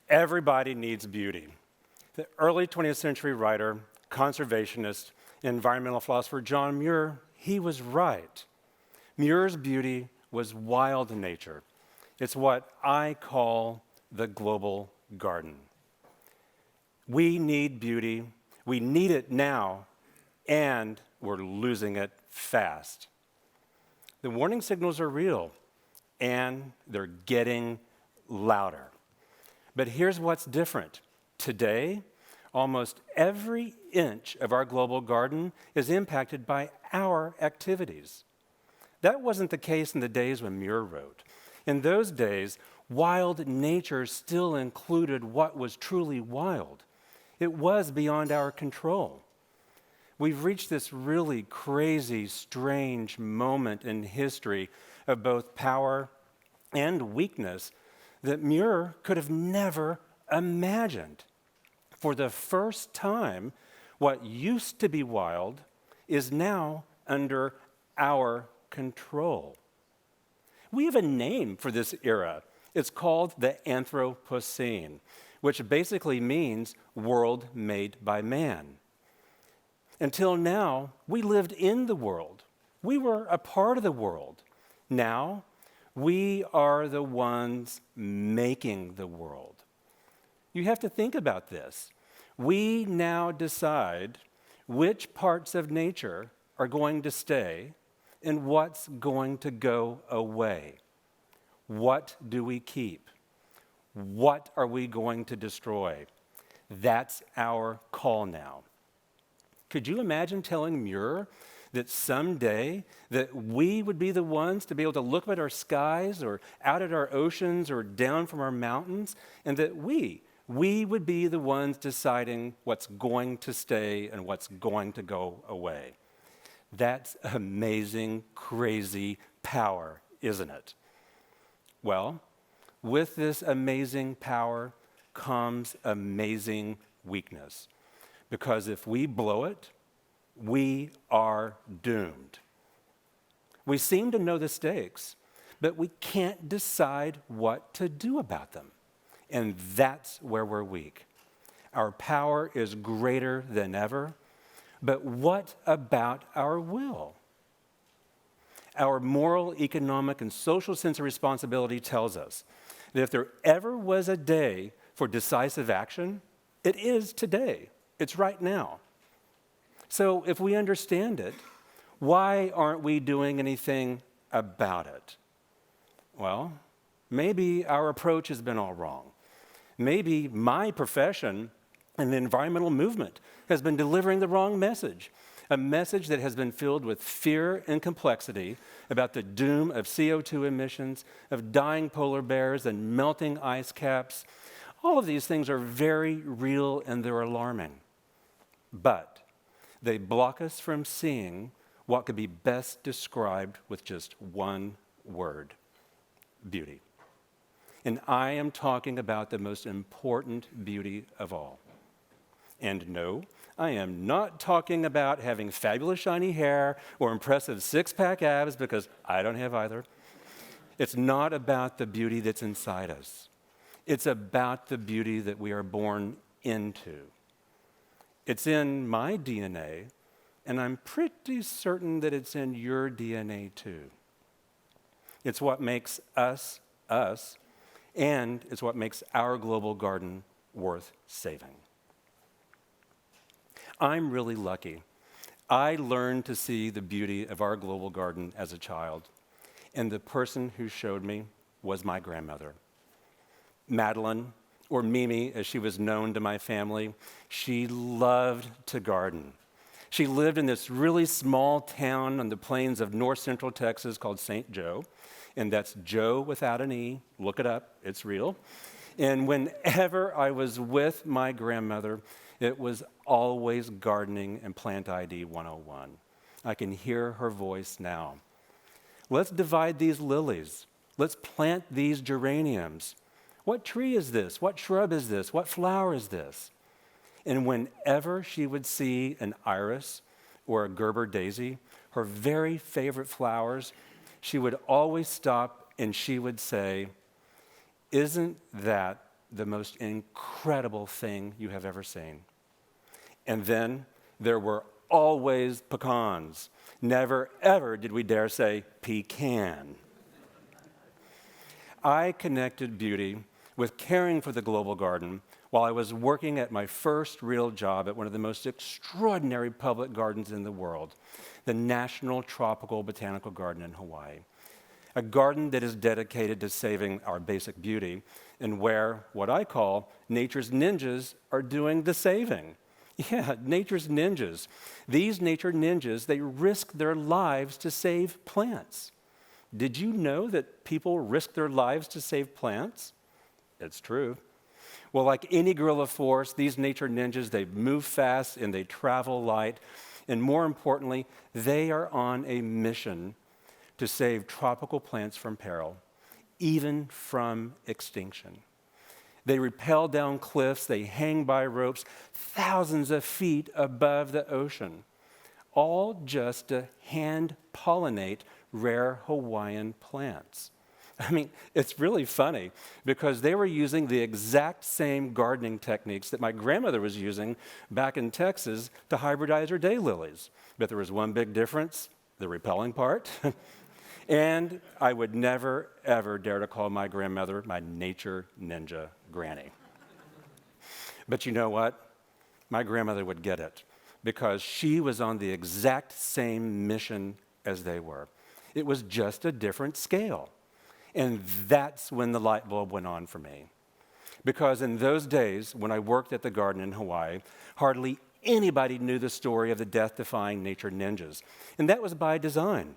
Everybody needs beauty. The early 20th century writer, conservationist, and environmental philosopher John Muir, he was right. Muir's beauty was wild in nature. It's what I call the global garden. We need beauty. We need it now, and we're losing it fast. The warning signals are real, and they're getting louder. But here's what's different. Today, almost every inch of our global garden is impacted by our activities. That wasn't the case in the days when Muir wrote. In those days, wild nature still included what was truly wild. It was beyond our control. We've reached this really crazy, strange moment in history of both power and weakness that Muir could have never imagined. For the first time, what used to be wild is now under our control. We have a name for this era. It's called the Anthropocene, which basically means world made by man. Until now, we lived in the world. We were a part of the world. Now, we are the ones making the world. You have to think about this. We now decide which parts of nature are going to stay and what's going to go away. What do we keep? What are we going to destroy? That's our call now. Could you imagine telling Muir that someday that we would be the ones to be able to look up at our skies or out at our oceans or down from our mountains, and that we would be the ones deciding what's going to stay and what's going to go away? That's amazing, crazy power, isn't it? Well, with this amazing power comes amazing weakness. Because if we blow it, we are doomed. We seem to know the stakes, but we can't decide what to do about them. And that's where we're weak. Our power is greater than ever, but what about our will? Our moral, economic, and social sense of responsibility tells us that if there ever was a day for decisive action, it is today. It's right now. So if we understand it, why aren't we doing anything about it? Well, maybe our approach has been all wrong. Maybe my profession and the environmental movement has been delivering the wrong message, a message that has been filled with fear and complexity about the doom of CO2 emissions, of dying polar bears and melting ice caps. All of these things are very real and they're alarming. But they block us from seeing what could be best described with just one word: beauty. And I am talking about the most important beauty of all. And no, I am not talking about having fabulous shiny hair or impressive six-pack abs, because I don't have either. It's not about the beauty that's inside us. It's about the beauty that we are born into. It's in my DNA, and I'm pretty certain that it's in your DNA too. It's what makes us, us, and it's what makes our global garden worth saving. I'm really lucky. I learned to see the beauty of our global garden as a child, and the person who showed me was my grandmother. Madeline, or Mimi as she was known to my family, she loved to garden. She lived in this really small town on the plains of north central Texas called St. Joe, and that's Joe without an E. Look it up, it's real. And whenever I was with my grandmother, it was always gardening and Plant ID 101. I can hear her voice now. Let's divide these lilies. Let's plant these geraniums. What tree is this? What shrub is this? What flower is this? And whenever she would see an iris or a Gerber daisy, her very favorite flowers, she would always stop and she would say, "Isn't that the most incredible thing you have ever seen. And then there were always pecans. Never, ever did we dare say pecan. I connected beauty with caring for the global garden while I was working at my first real job at one of the most extraordinary public gardens in the world, the National Tropical Botanical Garden in Hawaii. A garden that is dedicated to saving our basic beauty and where what I call nature's ninjas are doing the saving. Yeah, nature's ninjas. These nature ninjas, they risk their lives to save plants. Did you know that people risk their lives to save plants? It's true. Well, like any guerrilla force, these nature ninjas, they move fast and they travel light. And more importantly, they are on a mission to save tropical plants from peril, even from extinction. They rappel down cliffs, they hang by ropes thousands of feet above the ocean, all just to hand pollinate rare Hawaiian plants. I mean, it's really funny because they were using the exact same gardening techniques that my grandmother was using back in Texas to hybridize her daylilies. But there was one big difference, the repelling part. And I would never, ever dare to call my grandmother my nature ninja granny. But you know what? My grandmother would get it because she was on the exact same mission as they were. It was just a different scale. And that's when the light bulb went on for me. Because in those days, when I worked at the garden in Hawaii, hardly anybody knew the story of the death-defying nature ninjas. And that was by design.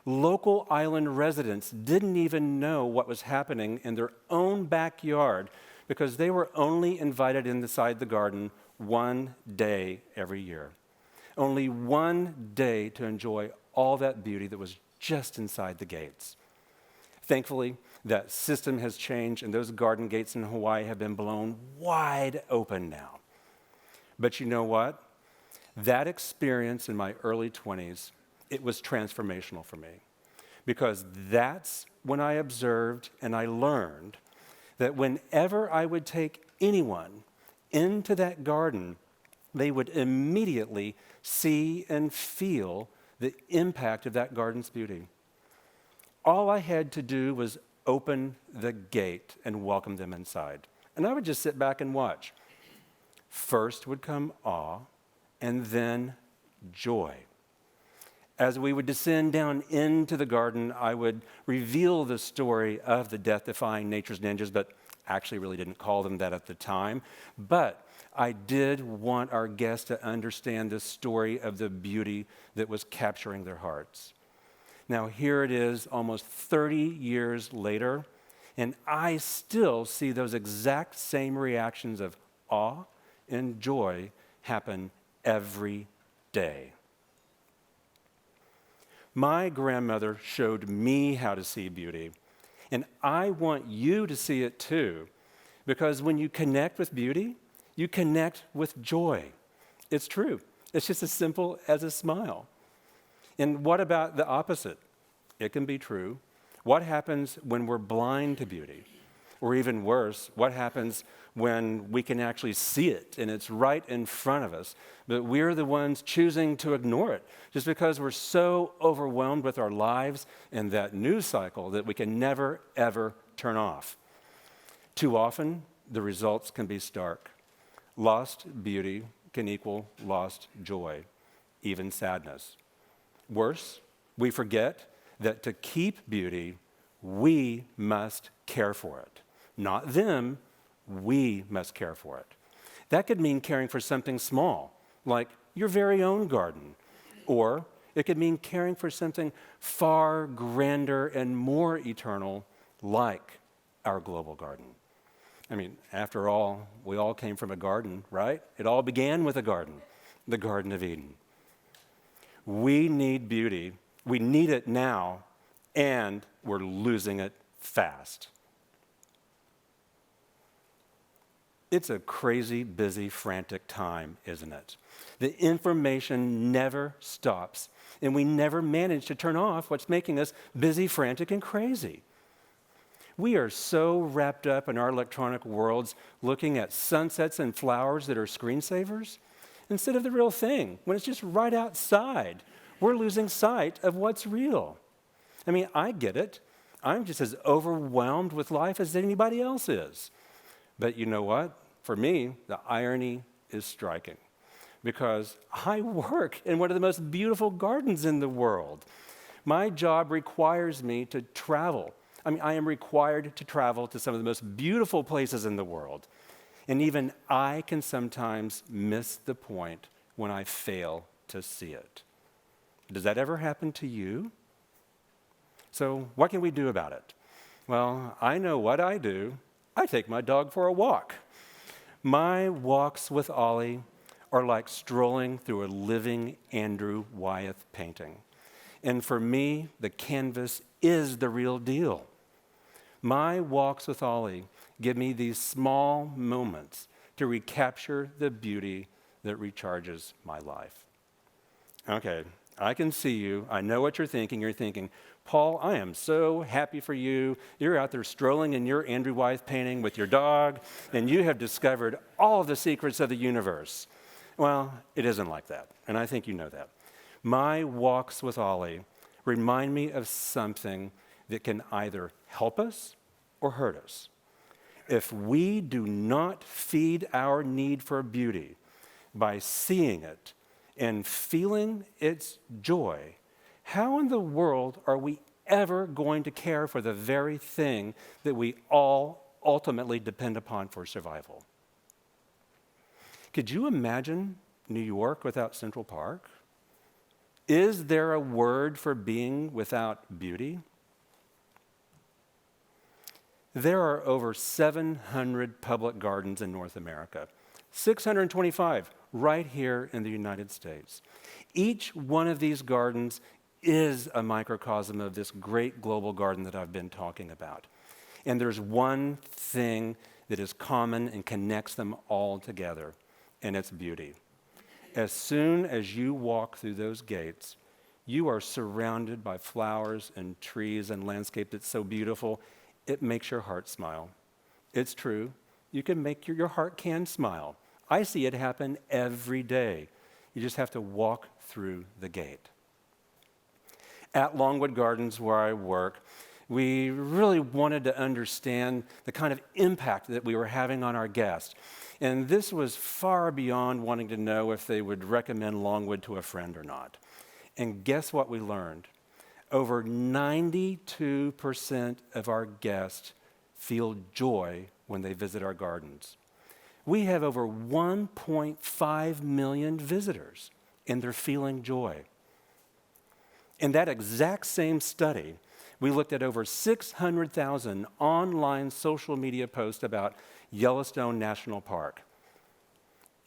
Local island residents didn't even know what was happening in their own backyard because they were only invited inside the garden one day every year. Only one day to enjoy all that beauty that was just inside the gates. Thankfully, that system has changed and those garden gates in Hawaii have been blown wide open now. But you know what? That experience in my early 20s, it was transformational for me because that's when I observed and I learned that whenever I would take anyone into that garden, they would immediately see and feel the impact of that garden's beauty. All I had to do was open the gate and welcome them inside. And I would just sit back and watch. First would come awe, and then joy. As we would descend down into the garden, I would reveal the story of the death-defying nature's ninjas, but actually really didn't call them that at the time. But I did want our guests to understand the story of the beauty that was capturing their hearts. Now, here it is almost 30 years later, and I still see those exact same reactions of awe and joy happen every day. My grandmother showed me how to see beauty, and I want you to see it too, because when you connect with beauty, you connect with joy. It's true. It's just as simple as a smile. And what about the opposite? It can be true. What happens when we're blind to beauty? Or even worse, what happens when we can actually see it and it's right in front of us, but we're the ones choosing to ignore it just because we're so overwhelmed with our lives and that news cycle that we can never, ever turn off? Too often, the results can be stark. Lost beauty can equal lost joy, even sadness. Worse, we forget that to keep beauty, we must care for it. Not them, we must care for it. That could mean caring for something small, like your very own garden. Or it could mean caring for something far grander and more eternal, like our global garden. I mean, after all, we all came from a garden, right? It all began with a garden, the Garden of Eden. We need beauty. We need it now, and we're losing it fast. It's a crazy, busy, frantic time, isn't it? The information never stops, and we never manage to turn off what's making us busy, frantic, and crazy. We are so wrapped up in our electronic worlds looking at sunsets and flowers that are screensavers instead of the real thing, when it's just right outside. We're losing sight of what's real. I mean, I get it. I'm just as overwhelmed with life as anybody else is. But you know what? For me, the irony is striking because I work in one of the most beautiful gardens in the world. My job requires me to travel. I am required to travel to some of the most beautiful places in the world. And even I can sometimes miss the point when I fail to see it. Does that ever happen to you? So what can we do about it? Well, I know what I do. I take my dog for a walk. My walks with Ollie are like strolling through a living Andrew Wyeth painting. And for me, the canvas is the real deal. My walks with Ollie give me these small moments to recapture the beauty that recharges my life. Okay, I can see you. I know what you're thinking. You're thinking, Paul, I am so happy for you. You're out there strolling in your Andrew Wyeth painting with your dog, and you have discovered all the secrets of the universe. Well, it isn't like that, and I think you know that. My walks with Ollie remind me of something that can either help us or hurt us. If we do not feed our need for beauty by seeing it and feeling its joy, how in the world are we ever going to care for the very thing that we all ultimately depend upon for survival? Could you imagine New York without Central Park? Is there a word for being without beauty? There are over 700 public gardens in North America, 625 right here in the United States. Each one of these gardens is a microcosm of this great global garden that I've been talking about. And there's one thing that is common and connects them all together, and it's beauty. As soon as you walk through those gates, you are surrounded by flowers and trees and landscape that's so beautiful, it makes your heart smile. It's true. You can make your heart can smile. I see it happen every day. You just have to walk through the gate. At Longwood Gardens, where I work, we really wanted to understand the kind of impact that we were having on our guests. And this was far beyond wanting to know if they would recommend Longwood to a friend or not. And guess what we learned? Over 92% of our guests feel joy when they visit our gardens. We have over 1.5 million visitors, and they're feeling joy. In that exact same study, we looked at over 600,000 online social media posts about Yellowstone National Park.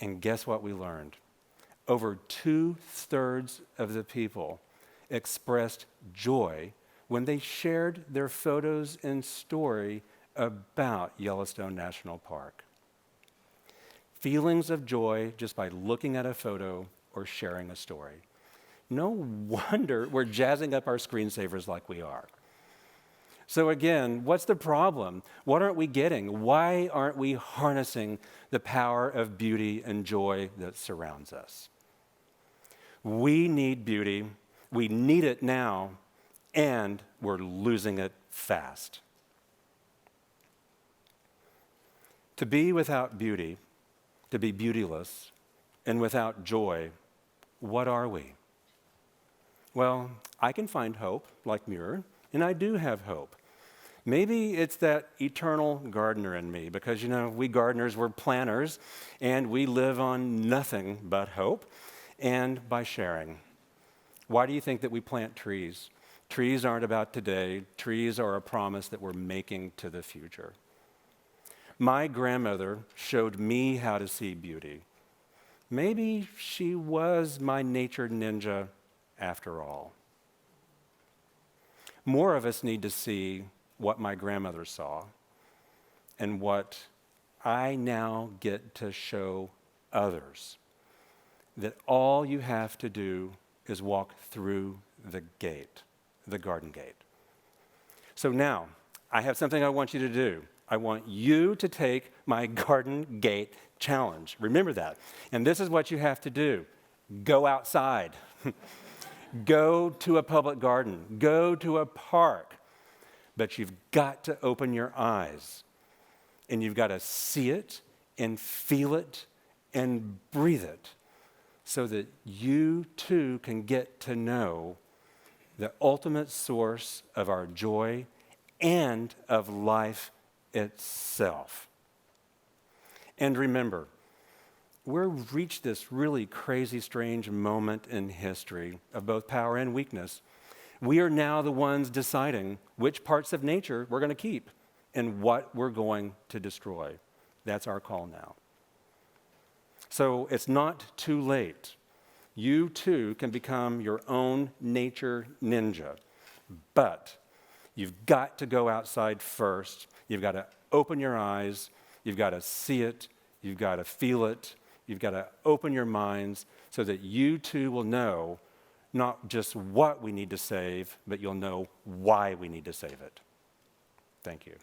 And guess what we learned? Over 2/3 of the people expressed joy when they shared their photos and story about Yellowstone National Park. Feelings of joy just by looking at a photo or sharing a story. No wonder we're jazzing up our screensavers like we are. So again, what's the problem? What aren't we getting? Why aren't we harnessing the power of beauty and joy that surrounds us? We need beauty. We need it now, and we're losing it fast. To be without beauty, to be beautyless, and without joy, what are we? Well, I can find hope, like Muir, and I do have hope. Maybe it's that eternal gardener in me, because, we gardeners, we're planners, and we live on nothing but hope and by sharing. Why do you think that we plant trees? Trees aren't about today. Trees are a promise that we're making to the future. My grandmother showed me how to see beauty. Maybe she was my nature ninja after all. More of us need to see what my grandmother saw and what I now get to show others. That all you have to do is walk through the gate, the garden gate. So now, I have something I want you to do. I want you to take my garden gate challenge. Remember that. And this is what you have to do. Go outside. Go to a public garden. Go to a park. But you've got to open your eyes. And you've got to see it and feel it and breathe it so that you too can get to know the ultimate source of our joy and of life itself. And remember, we've reached this really crazy, strange moment in history of both power and weakness. We are now the ones deciding which parts of nature we're going to keep and what we're going to destroy. That's our call now. So it's not too late. You too can become your own nature ninja. But you've got to go outside first. You've got to open your eyes. You've got to see it. You've got to feel it. You've got to open your minds so that you too will know not just what we need to save, but you'll know why we need to save it. Thank you.